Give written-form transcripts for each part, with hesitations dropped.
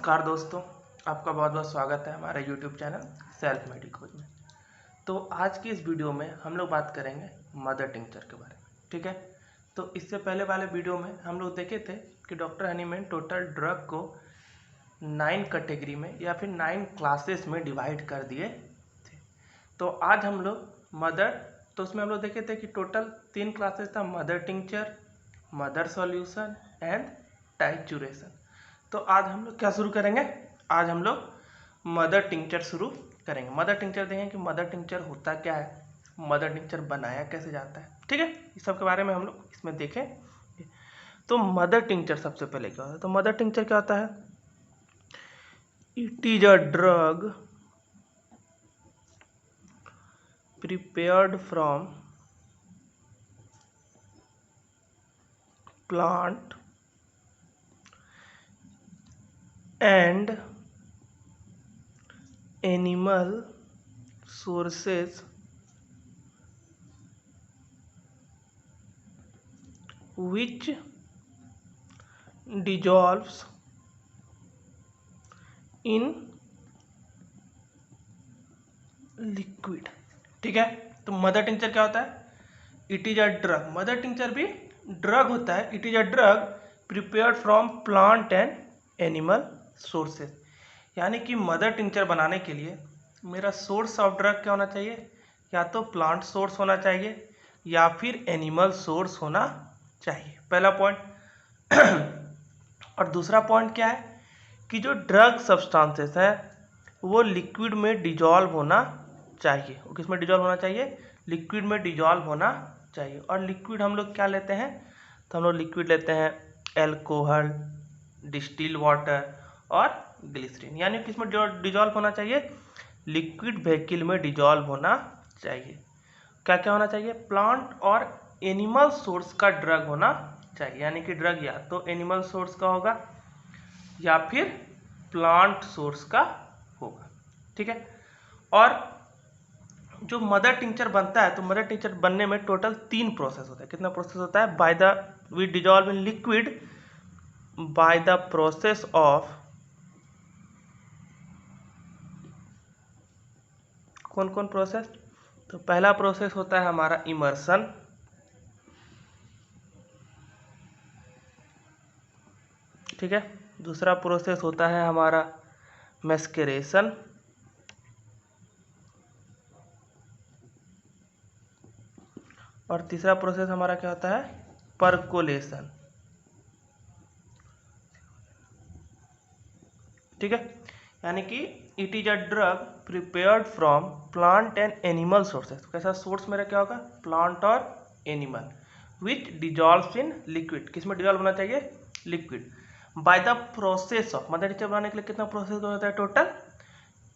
नमस्कार दोस्तों, आपका बहुत बहुत स्वागत है हमारे YouTube चैनल सेल्फ मेडिकोज में। तो आज की इस वीडियो में हम लोग बात करेंगे मदर टिंचर के बारे में। ठीक है, तो इससे पहले वाले वीडियो में हम लोग देखे थे कि डॉक्टर हनीमैन टोटल ड्रग को 9 कैटेगरी में या फिर 9 क्लासेस में डिवाइड कर दिए थे। तो आज हम लोग तो उसमें हम लोग देखे थे कि टोटल 3 क्लासेस था, mother tincture, mother solution and trituration. तो आज हम लोग क्या शुरू करेंगे? आज हम लोग मदर टिंचर शुरू करेंगे। मदर टिंचर देखेंगे कि मदर टिंचर होता क्या है, मदर टिंचर बनाया कैसे जाता है। ठीक है, इस सब के बारे में हम लोग इसमें देखें। तो मदर टिंचर सबसे पहले क्या होता है? तो मदर टिंचर क्या होता है? It is a drug prepared from plant and animal sources which dissolves in liquid। ठीक है, तो मदर टिंचर क्या होता है? It is a drug. Mother tincture भी ड्रग होता है। It is a drug prepared from plant and animal sources. यानी कि मदर टिंचर बनाने के लिए मेरा सोर्स ऑफ ड्रग क्या होना चाहिए? या तो प्लांट सोर्स होना चाहिए या फिर एनिमल सोर्स होना चाहिए, पहला पॉइंट। और दूसरा पॉइंट क्या है कि जो ड्रग सब्सटेंसेस है वो लिक्विड में डिजॉल्व होना चाहिए। वो किस में डिजॉल्व होना चाहिए? लिक्विड में डिजॉल्व होना चाहिए। और लिक्विड हम लोग क्या लेते हैं? तो हम लोग लिक्विड लेते हैं एल्कोहल, डिस्टिल वाटर और ग्लिसरीन। यानी किस में डिजॉल्व होना चाहिए? लिक्विड व्हीकल में डिजॉल्व होना चाहिए। क्या क्या होना चाहिए? प्लांट और एनिमल सोर्स का ड्रग होना चाहिए। यानी कि ड्रग या तो एनिमल सोर्स का होगा या फिर प्लांट सोर्स का होगा। ठीक है, और जो मदर टिंचर बनता है तो मदर टिंचर बनने में टोटल 3 प्रोसेस होता है। कितना प्रोसेस होता है? By the we dissolve in liquid by the process of कौन कौन प्रोसेस? तो पहला प्रोसेस होता है हमारा इमर्सन। ठीक है, दूसरा प्रोसेस होता है हमारा मैस्करेशन, और तीसरा प्रोसेस हमारा क्या होता है? परकोलेशन। ठीक है, यानी कि it is a drug prepared from plant and animal sources. कैसा सोर्स मेरा क्या होगा? प्लांट और animal, which dissolve in liquid. किस में डिजॉल्व होना चाहिए? Liquid. By the process of, mother tincture बनाने के लिए कितना प्रोसेस होता है? टोटल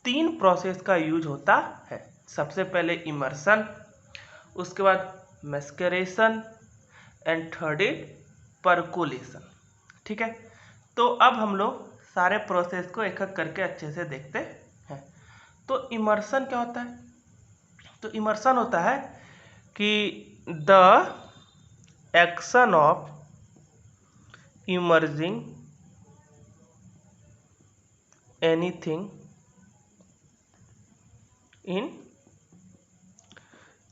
3 प्रोसेस का यूज होता है। सबसे पहले इमर्सन, उसके बाद मैस्करेशन एंड थर्ड इज परकोलेशन। ठीक है, तो अब हम लोग सारे प्रोसेस को एक एक करके अच्छे से देखते हैं। तो इमर्सन क्या होता है? तो इमर्सन होता है कि the action of emerging anything in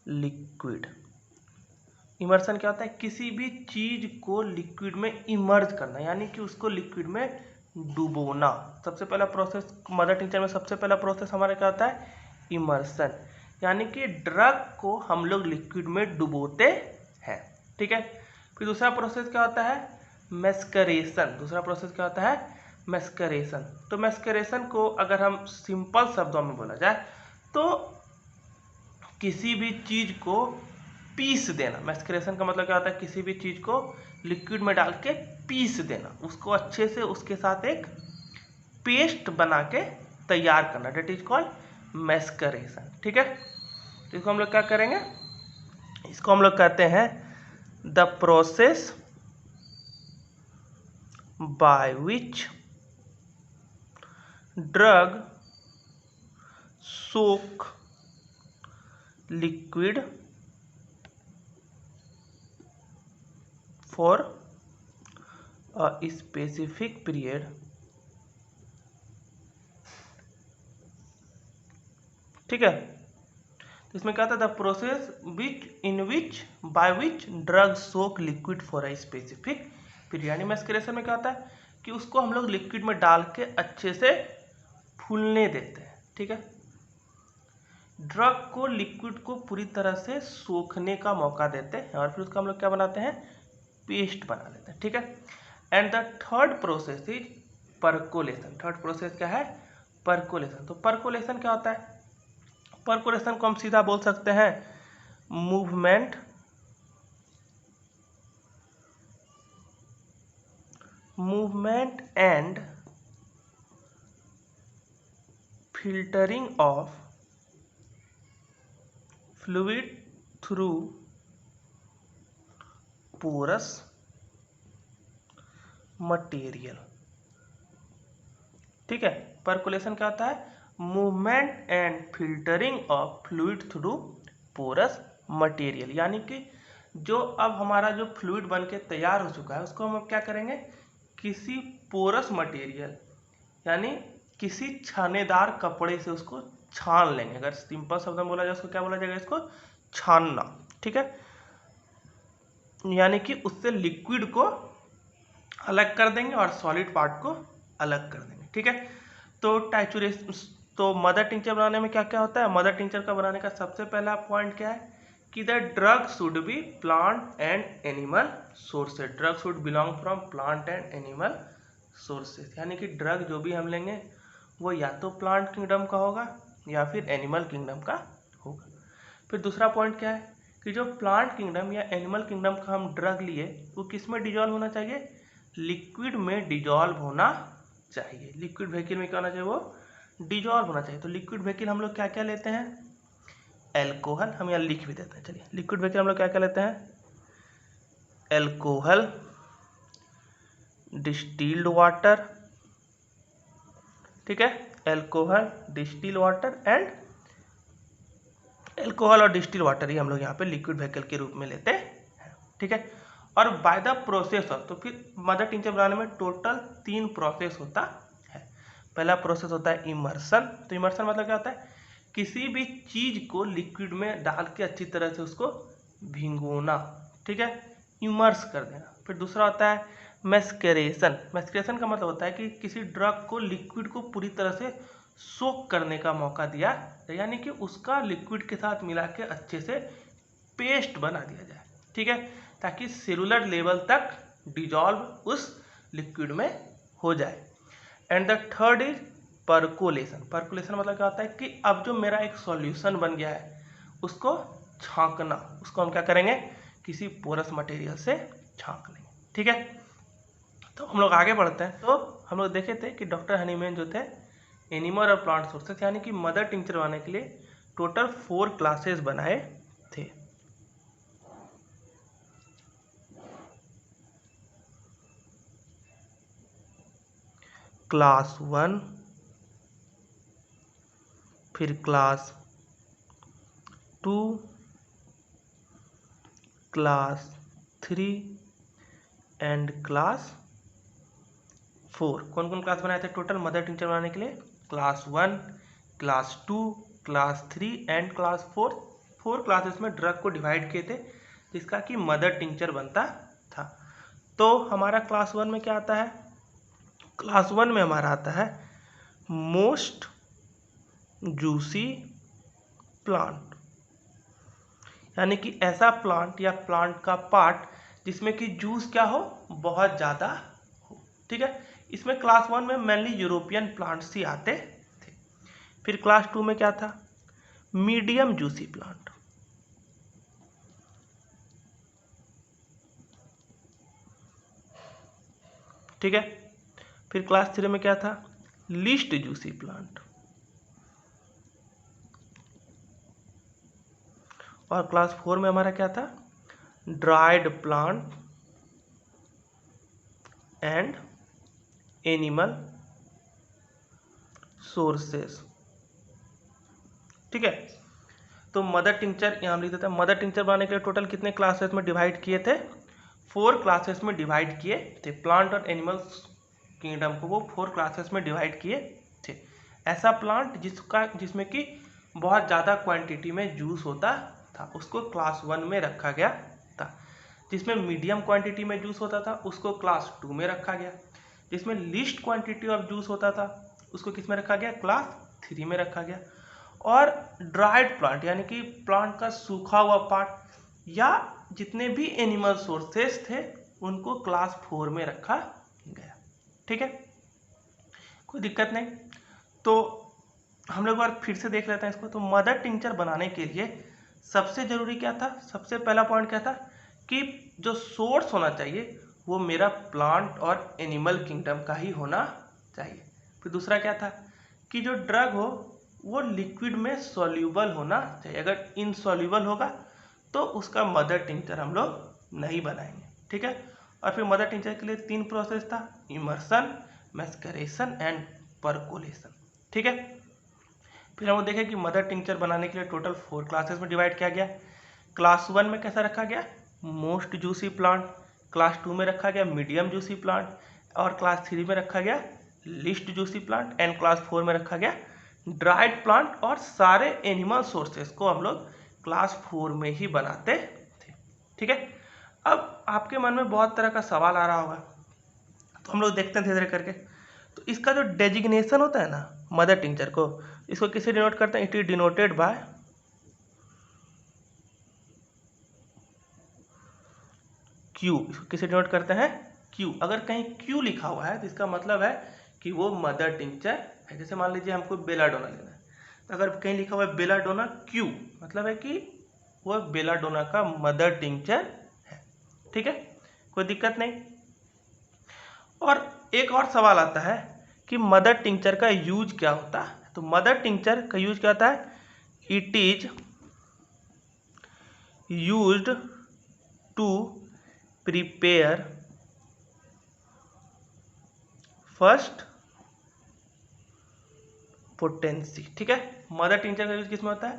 liquid. Immersion क्या होता है? किसी भी चीज को लिक्विड में इमर्ज करना, यानी कि उसको लिक्विड में डुबोना। सबसे पहला प्रोसेस मदर टिंचर में, सबसे पहला प्रोसेस हमारा क्या होता है? इमर्सन। यानी कि ड्रग को हम लोग लिक्विड में डुबोते हैं। ठीक है, फिर दूसरा प्रोसेस क्या होता है? मैस्करेशन। दूसरा प्रोसेस क्या होता है? मैस्करेशन। तो मैस्करेशन को अगर हम सिंपल शब्दों में बोला जाए तो किसी भी चीज को पीस देना। मैस्करेशन का मतलब क्या होता है? किसी भी चीज को लिक्विड में डाल के पीस देना, उसको अच्छे से उसके साथ एक पेस्ट बना के तैयार करना, डेट इज कॉल्ड मैस्करेशन। ठीक है, तो इसको हम लोग क्या करेंगे? इसको हम लोग कहते हैं the process by which drug soak liquid for a specific period ठीक है। तो इसमें क्या होता है, the process by which drug soak liquid for a specific period. यानी मैस्कुलेशन में क्या होता है कि उसको हम लोग लिक्विड में डाल के अच्छे से फूलने देते हैं, ठीक है। ड्रग को लिक्विड को पूरी तरह से सोखने का मौका देते हैं और फिर उसका हम लोग क्या बनाते हैं, पेस्ट बना लेते हैं, ठीक है। And the third process is percolation. Third process क्या है, परकोलेशन। तो परकोलेशन क्या होता है, परकोलेशन को हम सीधा बोल सकते हैं movement and filtering of fluid through porous material, ठीक है। परकोलेशन क्या होता है, movement and filtering of fluid through porous material. यानी कि जो अब हमारा जो फ्लूइड बन के तैयार हो चुका है उसको हम अब क्या करेंगे, किसी पोरस मटेरियल यानी किसी छानेदार कपड़े से उसको छान लेंगे। अगर सिंपल शब्द में बोला जाए उसको क्या बोला जाएगा, इसको छानना, ठीक है। यानी कि उससे लिक्विड को अलग कर देंगे और सॉलिड पार्ट को अलग कर देंगे, ठीक है। तो टाइचुरेशन, तो मदर टिंचर बनाने में क्या क्या होता है, मदर टिंचर का बनाने का सबसे पहला पॉइंट क्या है कि the drug should be plant and animal sources. Drug should belong from plant and animal sources. यानी कि ड्रग जो भी हम लेंगे वो या तो प्लांट किंगडम का होगा या फिर एनिमल किंगडम का होगा। फिर दूसरा पॉइंट क्या है कि जो प्लांट किंगडम या एनिमल किंगडम का हम ड्रग लिए वो किस में डिजॉल्व होना चाहिए, लिक्विड में डिजॉल्व होना चाहिए। लिक्विड व्हीकल में क्या होना चाहिए, वो डिजॉल्व होना चाहिए। तो लिक्विड व्हीकल हम लोग क्या क्या लेते हैं, एल्कोहल, हम यहाँ लिख भी देते हैं, चलिए। लिक्विड व्हीकल हम लोग क्या क्या लेते हैं, एल्कोहल, डिस्टिल्ड वाटर, ठीक है, alcohol, distil water and alcohol और डिस्टिल वाटर ही हम लोग यहाँ पे लिक्विड व्हीकल के रूप में लेते हैं, ठीक है। और बाय द प्रोसेसर, तो फिर मदर टिंचर बनाने में टोटल 3 प्रोसेस होता है। पहला प्रोसेस होता है इमर्सन। तो इमर्सन मतलब क्या होता है, किसी भी चीज को लिक्विड में डाल के अच्छी तरह से उसको भिगोना, ठीक है, इमर्स कर देना। फिर दूसरा होता है मैस्करेशन। मैस्करेशन का मतलब होता है कि किसी ड्रग को लिक्विड को पूरी तरह से सोक करने का मौका दिया, यानी कि उसका लिक्विड के साथ मिला के अच्छे से पेस्ट बना दिया जाए, ठीक है, ताकि सेलुलर लेवल तक डिजॉल्व उस लिक्विड में हो जाए। And the third is percolation. Percolation मतलब क्या होता है कि अब जो मेरा एक सॉल्यूशन बन गया है उसको छांकना, उसको हम क्या करेंगे, किसी पोरस मटेरियल से छांक लेंगे, ठीक है। तो हम लोग आगे बढ़ते हैं। तो हम लोग देखे थे कि डॉक्टर हनीमैन जो थे एनिमल और प्लांट सोर्सेस यानी कि मदर टिंचर बनाने के लिए टोटल 4 क्लासेस बनाए थे। क्लास 1, फिर क्लास 2, क्लास 3 एंड क्लास 4। कौन कौन क्लास बनाए थे टोटल मदर टिंचर बनाने के लिए, class 1, class 2, class 3 and class 4। 4 classes में ड्रग को डिवाइड किए थे जिसका कि मदर टिंचर बनता था। तो हमारा क्लास 1 में क्या आता है, क्लास 1 में हमारा आता है मोस्ट जूसी प्लांट, यानी कि ऐसा प्लांट या प्लांट का पार्ट जिसमें कि जूस क्या हो, बहुत ज़्यादा हो, ठीक है। इसमें क्लास 1 में मेनली यूरोपियन प्लांट्स ही आते थे। फिर क्लास 2 में क्या था, मीडियम जूसी प्लांट, ठीक है। फिर क्लास 3 में क्या था, लीस्ट जूसी प्लांट, और क्लास 4 में हमारा क्या था, dried plant and animal sources, ठीक है। तो मदर टिंचर यहाँ लिख देते हैं। मदर टिंचर बनाने के लिए टोटल कितने क्लासेस में डिवाइड किए थे, 4 क्लासेस में डिवाइड किए थे। प्लांट और एनिमल किंगडम को वो 4 क्लासेस में डिवाइड किए थे। ऐसा प्लांट जिसमें कि बहुत ज़्यादा क्वांटिटी में जूस होता था, उसको क्लास 1 में रखा गया था। जिसमें मीडियम क्वांटिटी में जूस होता था उसको क्लास 2 में रखा गया। जिसमें लीस्ट क्वांटिटी ऑफ जूस होता था उसको किस में रखा गया, क्लास 3 में रखा गया। और ड्राइड प्लांट यानी कि प्लांट का सूखा हुआ पार्ट या जितने भी एनिमल सोर्सेस थे उनको क्लास 4 में रखा गया। ठीक है, कोई दिक्कत नहीं। तो हम लोग बार फिर से देख लेते हैं इसको। तो मदर टिंचर बनाने के लिए सबसे जरूरी क्या था, सबसे पहला पॉइंट क्या था कि जो सोर्स होना चाहिए वो मेरा प्लांट और एनिमल किंगडम का ही होना चाहिए। फिर दूसरा क्या था कि जो ड्रग हो वो लिक्विड में सॉल्यूबल होना चाहिए। अगर इनसॉल्यूबल होगा तो उसका मदर टिंचर हम लोग नहीं बनाएंगे। ठीक है, और फिर मदर टिंचर के लिए 3 प्रोसेस था, इमर्सन, मैस्करेशन एंड परकोलेशन। ठीक है, फिर हम देखें कि मदर टिंचर बनाने के लिए टोटल 4 क्लासेस में डिवाइड किया गया। क्लास 1 में कैसा रखा गया, मोस्ट जूसी प्लांट, क्लास 2 में रखा गया मीडियम जूसी प्लांट, और क्लास 3 में रखा गया list juicy plant, and class 4 में रखा गया ड्राइड प्लांट। और सारे एनिमल सोर्सेस को हम लोग क्लास 4 में ही बनाते थे। ठीक है, अब आपके मन में बहुत तरह का सवाल आ रहा होगा, तो हम लोग देखते हैं धीरे धीरे करके। तो इसका जो डेजिग्नेशन होता है ना मदर टिंचर को, इसको किसे डिनोट करते हैं, it is denoted by Q. इसको किसे डिनोट करते हैं, क्यू। अगर कहीं क्यू लिखा हुआ है तो इसका मतलब है कि वो मदर टिंचर है। जैसे मान लीजिए हमको बेलाडोना लेना है, तो अगर कहीं लिखा हुआ है बेलाडोना क्यू, मतलब है कि वो बेलाडोना का मदर टिंचर है। ठीक है, कोई दिक्कत नहीं। और एक और सवाल आता है कि मदर टिंचर का यूज क्या होता है। तो मदर टिंचर का यूज क्या होता है, it is used to prepare first potency. ठीक है, मदर टिंचर का यूज किसमें होता है,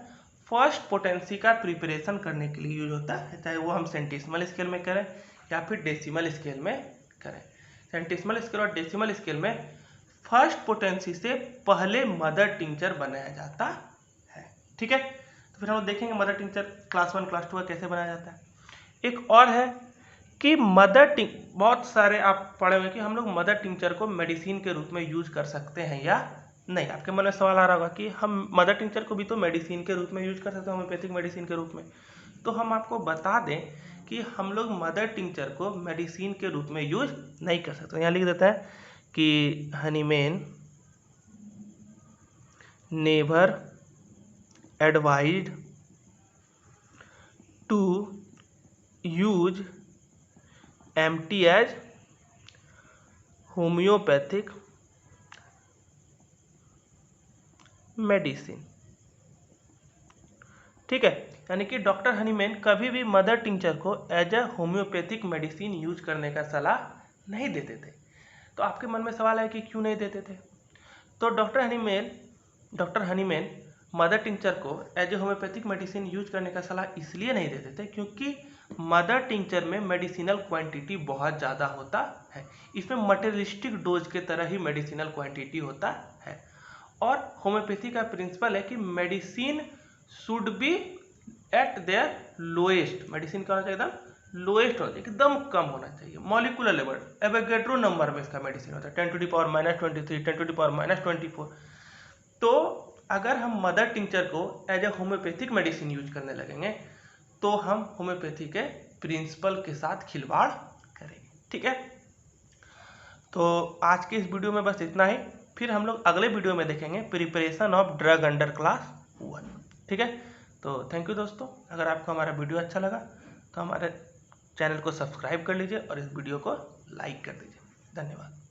फर्स्ट पोटेंसी का प्रिपरेशन करने के लिए यूज होता है, चाहे वो हम सेंटिसिमल स्केल में करें या फिर डेसिमल स्केल में करें। सेंटिसिमल स्केल और डेसिमल स्केल में फर्स्ट पोटेंसी से पहले मदर टिंचर बनाया जाता है। ठीक है, तो फिर हम देखेंगे मदर टिंचर क्लास 1 क्लास 2 का कैसे बनाया जाता है। एक और है कि मदर टिंचर, बहुत सारे आप पढ़े हुए कि हम लोग मदर टिंचर को मेडिसिन के रूप में यूज कर सकते हैं या नहीं। आपके मन में सवाल आ रहा होगा कि हम मदर टिंचर को भी तो मेडिसिन के रूप में यूज कर सकते हैं, होम्योपैथिक मेडिसिन के रूप में। तो हम आपको बता दें कि हम लोग मदर टिंचर को मेडिसिन के रूप में यूज नहीं कर सकते। यहाँ लिख देता है कि Hahnemann never advised to use MT as homoeopathic medicine. ठीक है, यानी कि डॉक्टर हनीमैन कभी भी मदर टिंचर को as a homoeopathic medicine use करने का सलाह नहीं देते थे। तो आपके मन में सवाल है कि क्यों नहीं देते थे। तो डॉक्टर हनीमैन मदर टिंचर को as a homoeopathic medicine use करने का सलाह इसलिए नहीं देते थे क्योंकि मदर टिंचर में मेडिसिनल क्वांटिटी बहुत ज़्यादा होता है। इसमें मटेरियलिस्टिक डोज के तरह ही मेडिसिनल क्वांटिटी होता है। और होम्योपैथी का प्रिंसिपल है कि medicine should be eight there lowest. Medicine का होना चाहिए एकदम लोएस्ट होना चाहिए, एकदम कम होना चाहिए, मॉलिकुलर लेवल, एवोगैड्रो नंबर में इसका मेडिसिन होता है, 10⁻⁻23, 10⁻⁻24। तो अगर हम मदर टिंचर को as a homoeopathic medicine use करने लगेंगे तो हम होम्योपैथी के प्रिंसिपल के साथ खिलवाड़ करेंगे। ठीक है, तो आज के इस वीडियो में बस इतना ही। फिर हम लोग अगले वीडियो में देखेंगे preparation of drug under class 1। ठीक है, तो थैंक यू दोस्तों। अगर आपको हमारा वीडियो अच्छा लगा तो हमारे चैनल को सब्सक्राइब कर लीजिए और इस वीडियो को लाइक कर दीजिए। धन्यवाद।